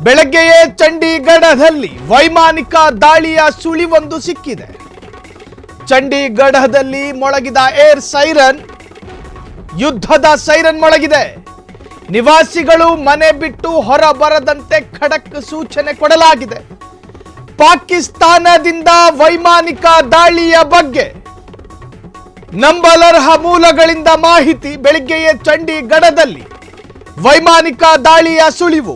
ಬೆಳಗ್ಗೆಯೇ ಚಂಡೀಗಢದಲ್ಲಿ ವೈಮಾನಿಕ ದಾಳಿಯ ಸುಳಿವೊಂದು ಸಿಕ್ಕಿದೆ. ಚಂಡೀಗಢದಲ್ಲಿ ಮೊಳಗಿದ ಏರ್ ಸೈರನ್, ಯುದ್ಧದ ಸೈರನ್ ಮೊಳಗಿದೆ. ನಿವಾಸಿಗಳು ಮನೆ ಬಿಟ್ಟು ಹೊರಬರದಂತೆ ಖಡಕ್ ಸೂಚನೆ ಕೊಡಲಾಗಿದೆ. ಪಾಕಿಸ್ತಾನದಿಂದ ವೈಮಾನಿಕ ದಾಳಿಯ ಬಗ್ಗೆ ನಂಬಲರ್ಹ ಮೂಲಗಳಿಂದ ಮಾಹಿತಿ. ಬೆಳಗ್ಗೆಯೇ ಚಂಡೀಗಢದಲ್ಲಿ ವೈಮಾನಿಕ ದಾಳಿಯ ಸುಳಿವು.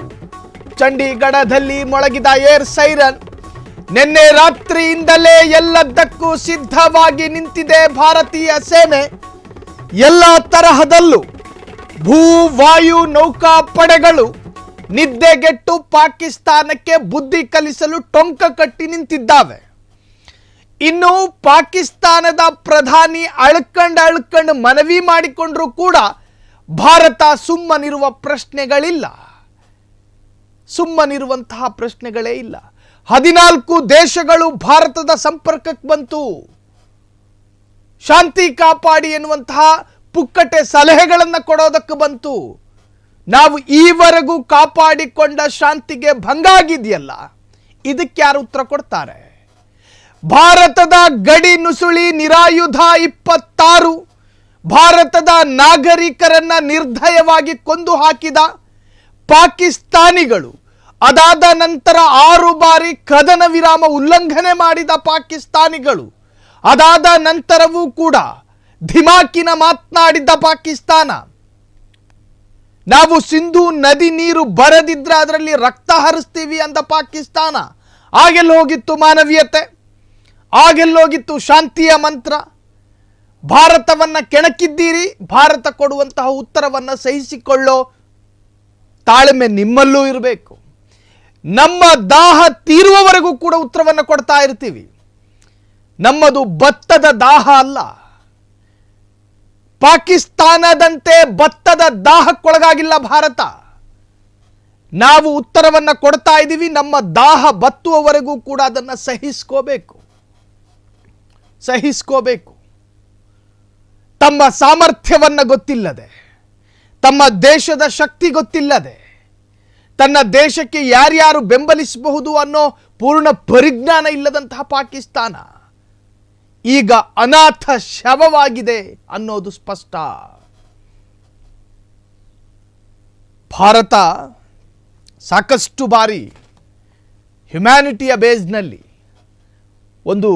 ಚಂಡೀಗಢದಲ್ಲಿ ಮೊಳಗಿದ ಏರ್ ಸೈರನ್. ನಿನ್ನೆ ರಾತ್ರಿಯಿಂದಲೇ ಎಲ್ಲದಕ್ಕೂ ಸಿದ್ಧವಾಗಿ ನಿಂತಿದೆ ಭಾರತೀಯ ಸೇನೆ. ಎಲ್ಲ ತರಹದಲ್ಲೂ ಭೂ ವಾಯು ನೌಕಾ ಪಡೆಗಳು ನಿದ್ದೆಗೆಟ್ಟು ಪಾಕಿಸ್ತಾನಕ್ಕೆ ಬುದ್ಧಿ ಕಲಿಸಲು ಟೊಂಕ ಕಟ್ಟಿ ನಿಂತಿದ್ದಾವೆ. ಇನ್ನು ಪಾಕಿಸ್ತಾನದ ಪ್ರಧಾನಿ ಅಳ್ಕಂಡು ಮನವಿ ಮಾಡಿಕೊಂಡ್ರೂ ಕೂಡ ಭಾರತ ಸುಮ್ಮನಿರುವ ಪ್ರಶ್ನೆಗಳಿಲ್ಲ. ಸುಮ್ಮನಿರುವಂತಹ ಪ್ರಶ್ನೆಗಳೇ ಇಲ್ಲ. 14 ದೇಶಗಳು ಭಾರತದ ಸಂಪರ್ಕಕ್ಕೆ ಬಂತು. ಶಾಂತಿ ಕಾಪಾಡಿ ಎನ್ನುವಂತಹ ಪುಕ್ಕಟೆ ಸಲಹೆಗಳನ್ನು ಕೊಡೋದಕ್ಕೆ ಬಂತು. ನಾವು ಈವರೆಗೂ ಕಾಪಾಡಿಕೊಂಡ ಶಾಂತಿಗೆ ಭಂಗ ಆಗಿದೆಯಲ್ಲ, ಇದಕ್ಕೆ ಯಾರು ಉತ್ತರ ಕೊಡ್ತಾರೆ? ಭಾರತದ ಗಡಿ ನುಸುಳಿ ನಿರಾಯುಧ 26 ಭಾರತದ ನಾಗರಿಕರನ್ನ ನಿರ್ದಯವಾಗಿ ಕೊಂದು ಹಾಕಿದ ಪಾಕಿಸ್ತಾನಿಗಳು, ಅದಾದ ನಂತರ 6 ಬಾರಿ ಕದನ ವಿರಾಮ ಉಲ್ಲಂಘನೆ ಮಾಡಿದ ಪಾಕಿಸ್ತಾನಿಗಳು, ಅದಾದ ನಂತರವೂ ಕೂಡ ಧಿಮಾಕಿನ ಮಾತನಾಡಿದ್ದ ಪಾಕಿಸ್ತಾನ. ನಾವು ಸಿಂಧೂ ನದಿ ನೀರು ಬರದಿದ್ರೆ ಅದರಲ್ಲಿ ರಕ್ತ ಹರಿಸ್ತೀವಿ ಅಂದ ಪಾಕಿಸ್ತಾನ. ಆಗೆಲ್ಲ ಹೋಗಿತ್ತು ಮಾನವೀಯತೆ? ಆಗೆಲ್ಲೋಗಿತ್ತು ಶಾಂತಿಯ ಮಂತ್ರ? ಭಾರತವನ್ನ ಕೆಣಕಿದ್ದೀರಿ. ಭಾರತ ಕೊಡುವಂತಹ ಉತ್ತರವನ್ನ ಸಹಿಸಿಕೊಳ್ಳೋ ತಾಳ್ಮೆ ನಿಮ್ಮಲ್ಲೂ ಇರಬೇಕು. ನಮ್ಮ ದಾಹ ತೀರುವವರೆಗೂ ಕೂಡ ಉತ್ತರವನ್ನು ಕೊಡ್ತಾ ಇರ್ತೀವಿ. ನಮ್ಮದು ಭತ್ತದ ದಾಹ ಅಲ್ಲ. ಪಾಕಿಸ್ತಾನದಂತೆ ಭತ್ತದ ದಾಹಕ್ಕೊಳಗಾಗಿಲ್ಲ ಭಾರತ. ನಾವು ಉತ್ತರವನ್ನು ಕೊಡ್ತಾ ಇದ್ದೀವಿ. ನಮ್ಮ ದಾಹ ಬತ್ತುವವರೆಗೂ ಕೂಡ ಅದನ್ನು ಸಹಿಸ್ಕೋಬೇಕು. ತಮ್ಮ ಸಾಮರ್ಥ್ಯವನ್ನು ಗೊತ್ತಿಲ್ಲದೆ, ತಮ್ಮ ದೇಶದ ಶಕ್ತಿ ಗೊತ್ತಿಲ್ಲದೆ, ತನ್ನ ದೇಶಕ್ಕೆ ಯಾರ್ಯಾರು ಬೆಂಬಲಿಸಬಹುದು ಅನ್ನೋ ಪೂರ್ಣ ಪರಿಜ್ಞಾನ ಇಲ್ಲದಂತಹ ಪಾಕಿಸ್ತಾನ ಈಗ ಅನಾಥ ಶವವಾಗಿದೆ ಅನ್ನೋದು ಸ್ಪಷ್ಟ. ಭಾರತ ಸಾಕಷ್ಟು ಬಾರಿ ಹ್ಯುಮ್ಯಾನಿಟಿಯ ಬೇಸ್ನಲ್ಲಿ ಒಂದು